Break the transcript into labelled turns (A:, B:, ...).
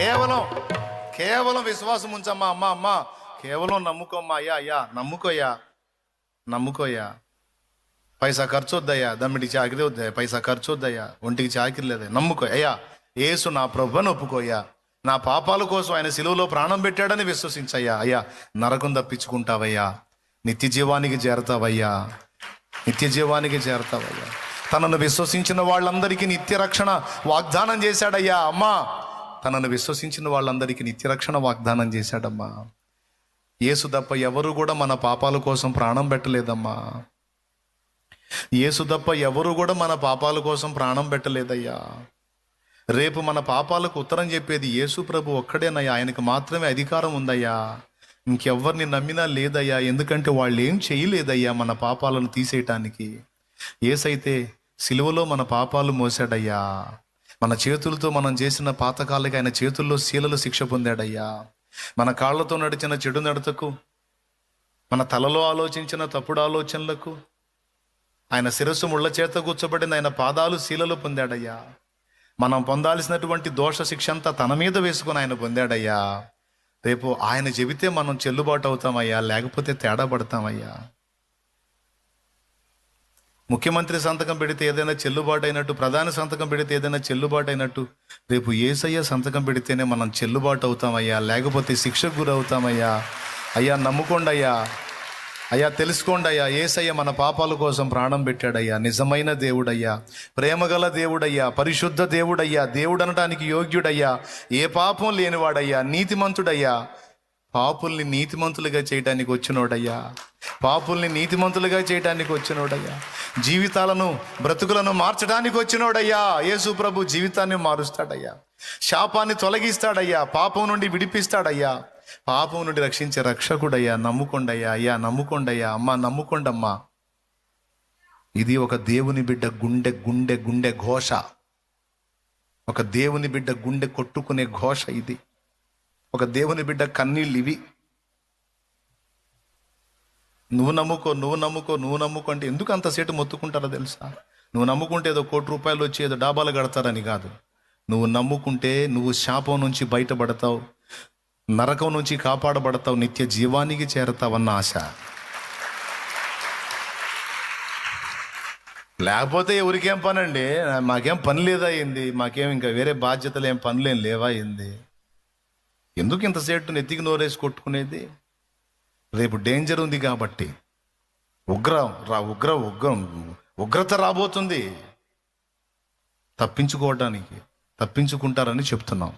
A: కేవలం కేవలం విశ్వాసం ఉంచమ్మా. అమ్మా కేవలం నమ్ముకోమ్మా. అయ్యా నమ్ముకోయ్యా. పైసా ఖర్చు వద్దయ్యా, దమ్మిడికి చాకిరి వద్దయ్యా, పైసా ఖర్చు వద్దయ్యా, ఒంటికి చాకిరి లేదయ్యా, నమ్ముకో అయ్యా. యేసు నా ప్రభువుని ఒప్పుకోయ్యా. నా పాపాల కోసం ఆయన సిలువలో ప్రాణం పెట్టాడని విశ్వసించయ్యా. అయ్యా నరకం తప్పించుకుంటావయ్యా, నిత్య జీవానికి చేరతావయ్యా. తనను విశ్వసించిన వాళ్ళందరికీ నిత్య రక్షణ వాగ్దానం చేశాడయ్యా. అమ్మా తనను విశ్వసించిన వాళ్ళందరికీ నిత్య రక్షణ వాగ్దానం చేశాడమ్మా. యేసు తప్ప ఎవరు కూడా మన పాపాల కోసం ప్రాణం పెట్టలేదమ్మా. యేసు తప్ప ఎవరు కూడా మన పాపాల కోసం ప్రాణం పెట్టలేదయ్యా. రేపు మన పాపాలకు ఉత్తరం చెప్పేది యేసు ప్రభు ఒక్కడేనయ్యా. ఆయనకు మాత్రమే అధికారం ఉందయ్యా. ఇంకెవ్వరిని నమ్మినా లేదయ్యా. ఎందుకంటే వాళ్ళు ఏం చేయలేదయ్యా మన పాపాలను తీసేయటానికి. యేసైతే సిలువలో మన పాపాలు మోసాడయ్యా. మన చేతులతో మనం చేసిన పాతకాలకి ఆయన చేతుల్లో శీలలు శిక్ష పొందాడయ్యా. మన కాళ్ళతో నడిచిన చెడు నడతకు, మన తలలో ఆలోచించిన తప్పుడు ఆలోచనలకు ఆయన శిరస్సు ముళ్ళ చేత కూర్చోబడిన ఆయన పాదాలు శీలలు పొందాడయ్యా. మనం పొందాల్సినటువంటి దోష శిక్ష అంతా తన మీద వేసుకొని ఆయన పొందాడయ్యా. రేపు ఆయన చెబితే మనం చెల్లుబాటు అవుతామయ్యా, లేకపోతే తేడా పడతామయ్యా. ముఖ్యమంత్రి సంతకం పెడితే ఏదైనా చెల్లుబాటు అయినట్టు, ప్రధాని సంతకం పెడితే ఏదైనా చెల్లుబాటు అయినట్టు, రేపు యేసయ్య సంతకం పెడితేనే మనం చెల్లుబాటు అవుతామయ్యా, లేకపోతే శిక్షకు గురవుతామయ్యా. అయ్యా నమ్ముకోండి అయ్యా. అయ్యా తెలుసుకోండి అయ్యా, యేసయ్య మన పాపాల కోసం ప్రాణం పెట్టాడయ్యా. నిజమైన దేవుడయ్యా, ప్రేమగల దేవుడయ్యా, పరిశుద్ధ దేవుడయ్యా, దేవుడు అనటానికి యోగ్యుడయ్యా, ఏ పాపం లేనివాడయ్యా, నీతిమంతుడయ్యా. పాపుల్ని నీతిమంతులుగా చేయడానికి వచ్చినోడయ్యా. జీవితాలను బ్రతుకులను మార్చడానికి వచ్చినోడయ్యా. యేసు ప్రభు జీవితాన్ని మారుస్తాడయ్యా. శాపాన్ని తొలగిస్తాడయ్యా. పాపం నుండి విడిపిస్తాడయ్యా. పాపం నుండి రక్షించే రక్షకుడయ్యా. నమ్ముకోండయ్యా. అయ్యా నమ్ముకోండయ్యా. అమ్మా నమ్ముకోండమ్మా. ఇది ఒక దేవుని బిడ్డ గుండె గుండె గుండె ఘోష. ఒక దేవుని బిడ్డ గుండె కొట్టుకునే ఘోష ఇది. ఒక దేవుని బిడ్డ కన్నీళ్ళు ఇవి. నువ్వు నమ్ముకో అంటే ఎందుకు అంతసేటు మొత్తుకుంటారో తెలుసా? నువ్వు నమ్ముకుంటే ఏదో ₹1,00,00,000 వచ్చి ఏదో డాబాలు కడతారని కాదు. నువ్వు నమ్ముకుంటే నువ్వు శాపం నుంచి బయటపడతావు, నరకం నుంచి కాపాడబడతావు, నిత్య జీవానికి చేరతావన్న ఆశ. లేకపోతే ఎవరికేం పని అండి? మాకేం పని లేదా అయింది? మాకేం ఇంకా వేరే బాధ్యతలు ఏం పనులేం లేవా అయింది? ఎందుకు ఇంతసేటు నెత్తికి నోరేసి కొట్టుకునేది? రేపు డేంజర్ ఉంది కాబట్టి, ఉగ్రత రాబోతుంది. తప్పించుకుంటారని చెప్తున్నాం.